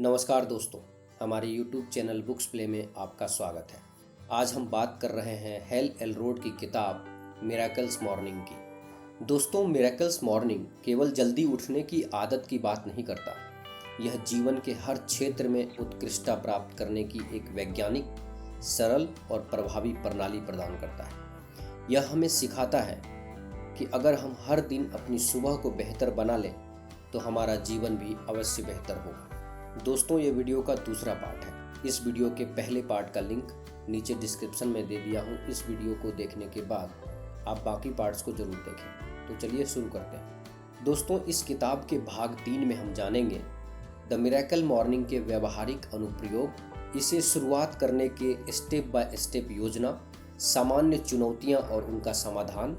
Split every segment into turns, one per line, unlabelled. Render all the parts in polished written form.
नमस्कार दोस्तों, हमारे YouTube चैनल बुक्स प्ले में आपका स्वागत है। आज हम बात कर रहे हैं हेल एलरोड की किताब मिरेकल्स मॉर्निंग की। दोस्तों, मिरेकल्स मॉर्निंग केवल जल्दी उठने की आदत की बात नहीं करता। यह जीवन के हर क्षेत्र में उत्कृष्टता प्राप्त करने की एक वैज्ञानिक, सरल और प्रभावी प्रणाली प्रदान करता है। यह हमें सिखाता है कि अगर हम हर दिन अपनी सुबह को बेहतर बना लें तो हमारा जीवन भी अवश्य बेहतर होगा। दोस्तों, ये वीडियो का दूसरा पार्ट है। इस वीडियो के पहले पार्ट का लिंक नीचे डिस्क्रिप्शन में दे दिया हूँ। इस वीडियो को देखने के बाद आप बाकी पार्ट्स को जरूर देखें। तो चलिए शुरू करते हैं। दोस्तों, इस किताब के भाग 3 में हम जानेंगे द मिरेकल मॉर्निंग के व्यवहारिक अनुप्रयोग, इसे शुरुआत करने के स्टेप बाय स्टेप योजना, सामान्य चुनौतियाँ और उनका समाधान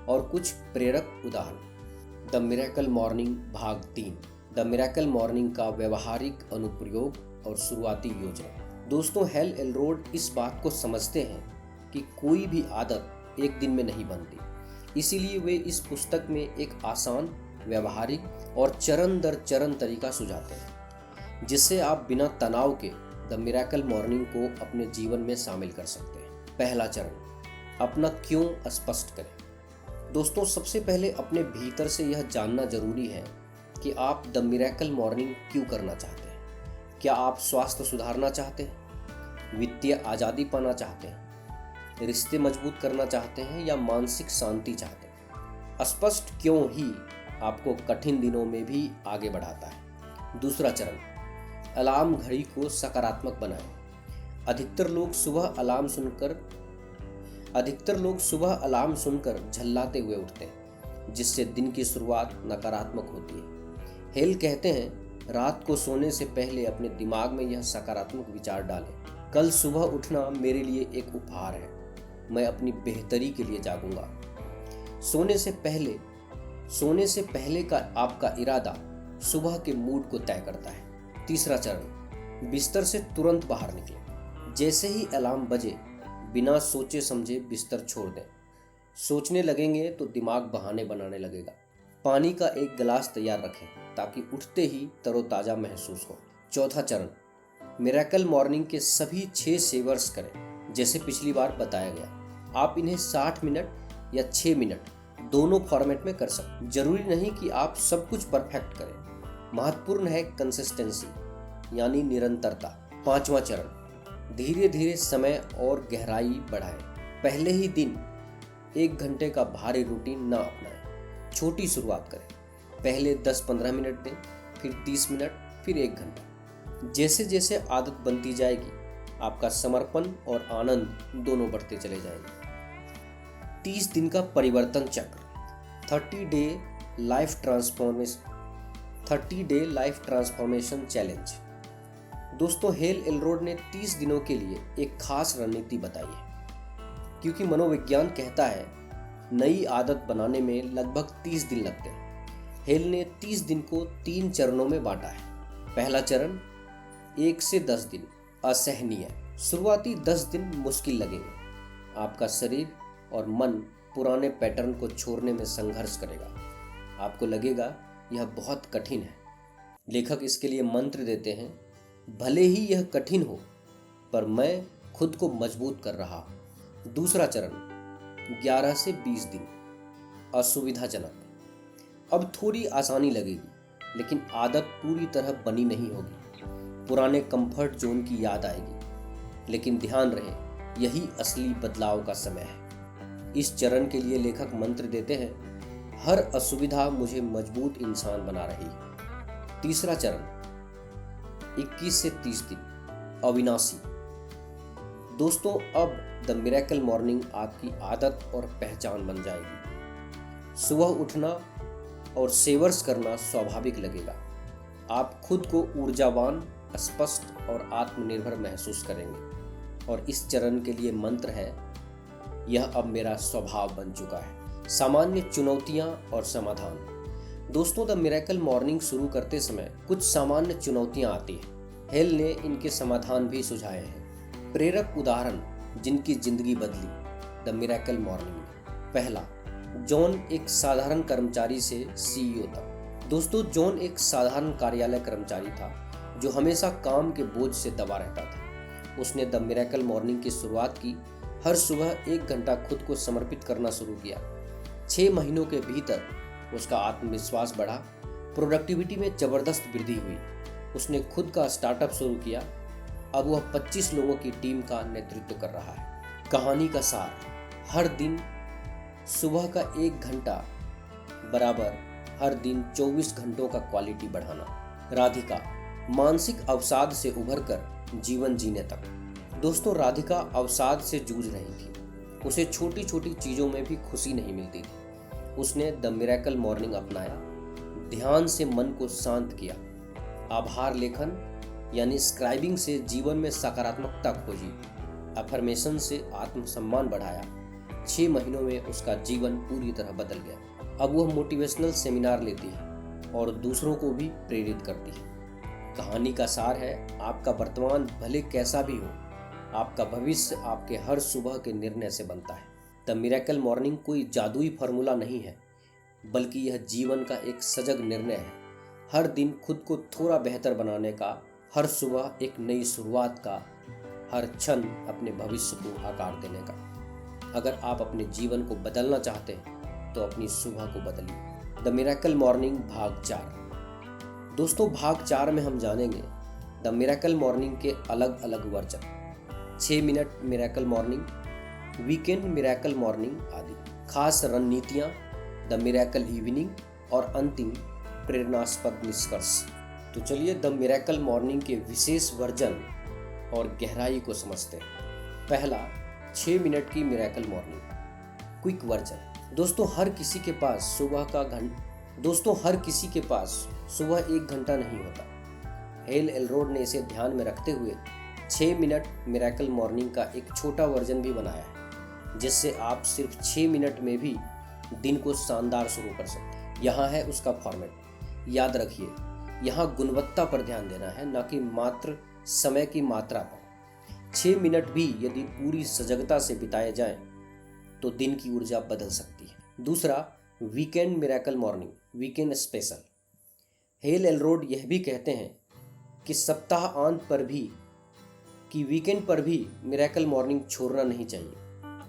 और कुछ प्रेरक उदाहरण। द मिरेकल मॉर्निंग भाग 3, द मिरेकल मॉर्निंग का व्यवहारिक अनुप्रयोग और शुरुआती योजना। दोस्तों, हेल एलरोड इस बात को समझते हैं कि कोई भी आदत एक दिन में नहीं बनती। इसीलिए वे इस पुस्तक में एक आसान, व्यवहारिक और चरण दर चरण तरीका सुझाते हैं, जिससे आप बिना तनाव के द मिरेकल मॉर्निंग को अपने जीवन में शामिल कर सकते हैं। पहला चरण, अपना क्यों स्पष्ट करें। दोस्तों, सबसे पहले अपने भीतर से यह जानना जरूरी है कि आप द मिरेकल मॉर्निंग क्यों करना चाहते हैं। क्या आप स्वास्थ्य सुधारना चाहते हैं, वित्तीय आज़ादी पाना चाहते हैं, रिश्ते मजबूत करना चाहते हैं या मानसिक शांति चाहते हैं। स्पष्ट क्यों ही आपको कठिन दिनों में भी आगे बढ़ाता है। दूसरा चरण, अलार्म घड़ी को सकारात्मक बनाएं। अधिकतर लोग सुबह अलार्म सुनकर झल्लाते हुए उठते हैं, जिससे दिन की शुरुआत नकारात्मक होती है। हेल कहते हैं, रात को सोने से पहले अपने दिमाग में यह सकारात्मक विचार डालें। कल सुबह उठना मेरे लिए एक उपहार है, मैं अपनी बेहतरी के लिए जागूंगा। सोने से पहले का आपका इरादा सुबह के मूड को तय करता है। तीसरा चरण, बिस्तर से तुरंत बाहर निकलें। जैसे ही अलार्म बजे, बिना सोचे समझे बिस्तर छोड़ दें। सोचने लगेंगे तो दिमाग बहाने बनाने लगेगा। पानी का एक गिलास तैयार रखें ताकि उठते ही तरोताज़ा महसूस हो। चौथा चरण, मिरेकल मॉर्निंग के सभी 6 सेवर्स करें। जैसे पिछली बार बताया गया, आप इन्हें 60 मिनट या 6 मिनट दोनों फॉर्मेट में कर सकते। जरूरी नहीं कि आप सब कुछ परफेक्ट करें। महत्वपूर्ण है कंसिस्टेंसी, यानी निरंतरता। पांचवा चरण, धीरे धीरे समय और गहराई बढ़ाएं। पहले ही दिन 1 घंटे का भारी रूटीन ना अपनाएं। छोटी शुरुआत करें। पहले 10-15 मिनट दें, फिर 30 मिनट, फिर 1 घंटा। जैसे जैसे आदत बनती जाएगी, आपका समर्पण और आनंद दोनों बढ़ते चले जाएंगे। 30 दिन का परिवर्तन चक्र, 30 डे लाइफ ट्रांसफॉर्मेशन चैलेंज। दोस्तों, हेल एलरोड ने 30 दिनों के लिए एक खास रणनीति बताई है, क्योंकि मनोविज्ञान कहता है नई आदत बनाने में लगभग 30 दिन लगते हैं। हेल ने 30 दिन को 3 चरणों में बांटा है। पहला चरण, 1 से 10 दिन असहनीय। शुरुआती 10 दिन मुश्किल लगेंगे। आपका शरीर और मन पुराने पैटर्न को छोड़ने में संघर्ष करेगा। आपको लगेगा यह बहुत कठिन है। लेखक इसके लिए मंत्र देते हैं, भले ही यह कठिन हो, पर मैं खुद को मजबूत कर रहा हूं। दूसरा चरण, 11 से 20 दिन असुविधाजनक। अब थोड़ी आसानी लगेगी, लेकिन आदत पूरी तरह बनी नहीं होगी। पुराने कंफर्ट जोन की याद आएगी। लेकिन ध्यान रहे, यही असली बदलाव का समय है। इस चरण के लिए लेखक मंत्र देते हैं, हर असुविधा मुझे मजबूत इंसान बना रही है। तीसरा चरण, 21 से 30 दिन अविनाशी। दोस्तों, अब द मिरेकल मॉर्निंग आपकी आदत और पहचान बन जाएगी। सुबह उठना और सेवर्स करना स्वाभाविक लगेगा। आप खुद को ऊर्जावान, स्पष्ट और आत्मनिर्भर महसूस करेंगे। और इस चरण के लिए मंत्र है, यह अब मेरा स्वभाव बन चुका है। सामान्य चुनौतियां और समाधान। दोस्तों, द मिरेकल मॉर्निंग शुरू करते समय कुछ सामान्य चुनौतियां आती हैं। हेल ने इनके समाधान भी सुझाए हैं। प्रेरक उदाहरण जिनकी जिंदगी बदली द मिरेकल मॉर्निंग में। पहला, जॉन एक साधारण कर्मचारी से CEO था। दोस्तों, जॉन एक साधारण कार्यालय कर्मचारी था जो हमेशा काम के बोझ से दबा रहता था। उसने द मिरेकल मॉर्निंग की शुरुआत की। हर सुबह 1 घंटा खुद को समर्पित करना शुरू किया। 6 महीनों के भीतर उसका आत्मविश्वास बढ़ा, प्रोडक्टिविटी में जबरदस्त वृद्धि हुई। उसने खुद का स्टार्टअप शुरू किया। अब वह 25 लोगों की टीम का नेतृत्व कर रहा है। कहानी का सार, हर दिन सुबह का 1 घंटा बराबर हर दिन 24 घंटों का क्वालिटी बढ़ाना। राधिका, मानसिक अवसाद से उभरकर जीवन जीने तक। दोस्तों, राधिका अवसाद से जूझ रही थी। उसे छोटी छोटी चीजों में भी खुशी नहीं मिलती थी। उसने द मिरेकल मॉर्निंग अपनाया, ध्यान से मन को शांत किया, आभार लेखन यानी स्क्राइबिंग से जीवन में सकारात्मकता खोजी, अफर्मेशन से आत्मसम्मान बढ़ाया। 6 महीनों में उसका जीवन पूरी तरह बदल गया। अब वह मोटिवेशनल सेमिनार लेती है और दूसरों को भी प्रेरित करती है। कहानी का सार है, आपका वर्तमान भले कैसा भी हो, आपका भविष्य आपके हर सुबह के निर्णय से बनता है। द मिरेकल मॉर्निंग कोई जादुई फार्मूला नहीं है, बल्कि यह जीवन का एक सजग निर्णय है। हर दिन खुद को थोड़ा बेहतर बनाने का, हर सुबह एक नई शुरुआत का, हर क्षण अपने भविष्य को आकार देने का। अगर आप अपने जीवन को बदलना चाहते हैं तो अपनी सुबह को बदलिए। द मिरेकल मॉर्निंग भाग 4। दोस्तों, भाग 4 में हम जानेंगे द मिरेकल मॉर्निंग के अलग अलग version, 6 minute miracle morning, weekend miracle morning आदि, खास रणनीतियाँ, द मिरेकल इवनिंग और अंतिम प्रेरणास्पद निष्कर्ष। तो चलिए द मिरेकल मॉर्निंग के विशेष वर्जन और गहराई को समझते हैं। पहला, 6 मिनट की मिरेकल मॉर्निंग, क्विक वर्जन। दोस्तों, हर किसी के पास सुबह 1 घंटा नहीं होता। हेल एलरोड ने इसे ध्यान में रखते हुए 6 मिनट मिरेकल मॉर्निंग का एक छोटा वर्जन भी बनाया है, जिससे आप सिर्फ 6 मिनट में भी दिन को शानदार शुरू कर सकते हैं। यहाँ है उसका फॉर्मेट। याद रखिए, यहाँ गुणवत्ता पर ध्यान देना है, न कि मात्र समय की मात्रा पर। 6 मिनट भी यदि पूरी सजगता से बिताए जाएं तो दिन की ऊर्जा बदल सकती है। दूसरा, weekend miracle morning, weekend special. Hal Elrod यह भी कहते हैं कि सप्ताह अंत पर भी वीकेंड पर भी मिरेकल मॉर्निंग छोड़ना नहीं चाहिए,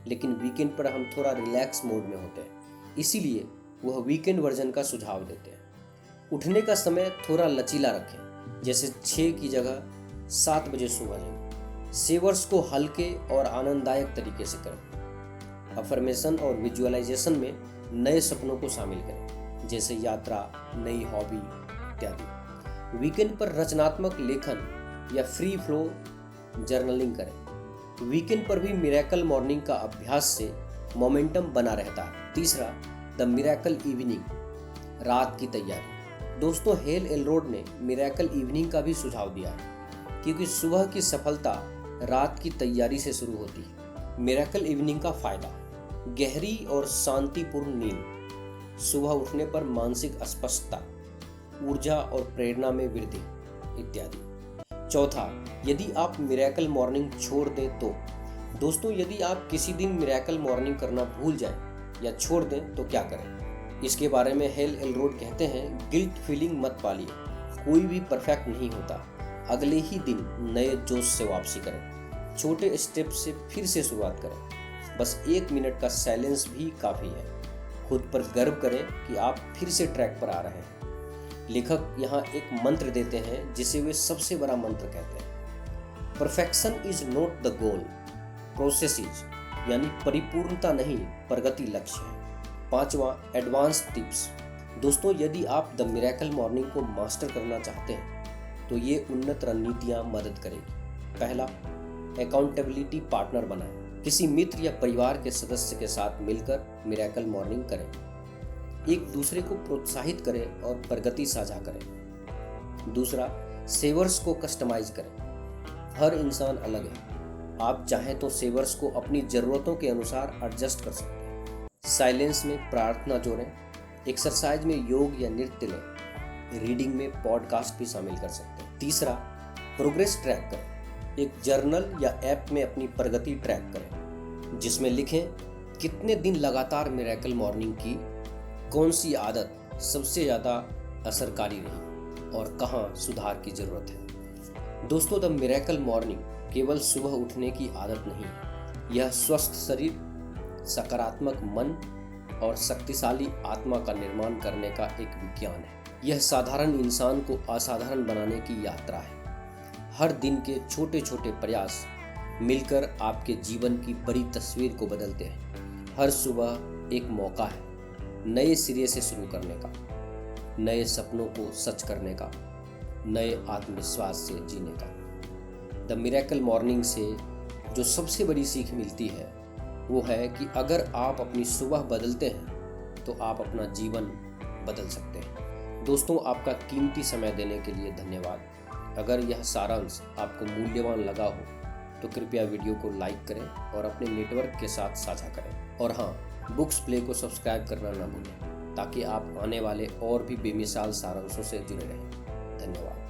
लेकिन वीकेंड पर हम थोड़ा रिलैक्स मोड में होते हैं, इसीलिए वह वीकेंड वर्जन का सुझाव देते हैं। उठने का समय थोड़ा लचीला रखें, जैसे 6 की जगह 7 बजे सुबह जाएं। सेवर्स को हल्के और आनंददायक तरीके से करें। अफर्मेशन और विजुअलाइजेशन में नए सपनों को शामिल करें, जैसे यात्रा, नई हॉबी इत्यादि। वीकेंड पर रचनात्मक लेखन या फ्री फ्लो जर्नलिंग करें। वीकेंड पर भी मिरेकल मॉर्निंग का अभ्यास से मोमेंटम बना रहता है। तीसरा, द मिरेकल इवनिंग, रात की तैयारी। दोस्तों, हेल एलरोड ने मिरेकल इवनिंग का भी सुझाव दिया है, क्योंकि सुबह की सफलता रात की तैयारी से शुरू होती है। मिरेकल इवनिंग का फायदा, गहरी और शांतिपूर्ण नींद, सुबह उठने पर मानसिक स्पष्टता, ऊर्जा और प्रेरणा में वृद्धि इत्यादि। चौथा, यदि आप मिरेकल मॉर्निंग छोड़ दें तो। दोस्तों, यदि आप किसी दिन मिरेकल मॉर्निंग करना भूल जाएं या छोड़ दें तो क्या करें? इसके बारे में हेल एलरोड कहते हैं, गिल्ट फीलिंग मत पालिए, कोई भी परफेक्ट नहीं होता। अगले ही दिन नए जोश से वापसी करें। छोटे स्टेप से फिर से शुरुआत करें। बस 1 मिनट का साइलेंस भी काफ़ी है। खुद पर गर्व करें कि आप फिर से ट्रैक पर आ रहे हैं। लेखक यहाँ एक मंत्र देते हैं जिसे वे सबसे बड़ा मंत्र कहते हैं, perfection is not the goal, process is, यानी परिपूर्णता नहीं, प्रगति लक्ष्य है। 5वां, एडवांस टिप्स। दोस्तों, यदि आप द मिरेकल मॉर्निंग को मास्टर करना चाहते हैं तो ये उन्नत रणनीतियाँ मदद करेगी। पहला, अकाउंटेबिलिटी पार्टनर बनाएं। किसी मित्र या परिवार के सदस्य के साथ मिलकर मिरेकल मॉर्निंग करें। एक दूसरे को प्रोत्साहित करें और प्रगति साझा करें। दूसरा, सेवर्स को कस्टमाइज करें। हर इंसान अलग है। आप चाहें तो सेवर्स को अपनी ज़रूरतों के अनुसार एडजस्ट कर सकते हैं। साइलेंस में प्रार्थना जोड़ें। एक्सरसाइज में योग या नृत्य लें। रीडिंग में पॉडकास्ट भी शामिल कर सकते हैं। तीसरा, प्रोग्रेस ट्रैक करें। एक जर्नल या ऐप में अपनी प्रगति ट्रैक करें, जिसमें लिखें कितने दिन लगातार मिरेकल मॉर्निंग की, कौन सी आदत सबसे ज़्यादा असरकारी रही और कहाँ सुधार की ज़रूरत है। दोस्तों, द मिरेकल मॉर्निंग केवल सुबह उठने की आदत नहीं है। यह स्वस्थ शरीर, सकारात्मक मन और शक्तिशाली आत्मा का निर्माण करने का एक विज्ञान है। यह साधारण इंसान को असाधारण बनाने की यात्रा है। हर दिन के छोटे छोटे प्रयास मिलकर आपके जीवन की बड़ी तस्वीर को बदलते हैं। हर सुबह एक मौका है नए सिरे से शुरू करने का, नए सपनों को सच करने का, नए आत्मविश्वास से जीने का। द मिरेकल मॉर्निंग से जो सबसे बड़ी सीख मिलती है वो है कि अगर आप अपनी सुबह बदलते हैं तो आप अपना जीवन बदल सकते हैं। दोस्तों, आपका कीमती समय देने के लिए धन्यवाद। अगर यह सारांश आपको मूल्यवान लगा हो तो कृपया वीडियो को लाइक करें और अपने नेटवर्क के साथ साझा करें। और हाँ, बुक्स प्ले को सब्सक्राइब करना ना भूलें ताकि आप आने वाले और भी बेमिसाल सारांशों से जुड़े रहें। धन्यवाद।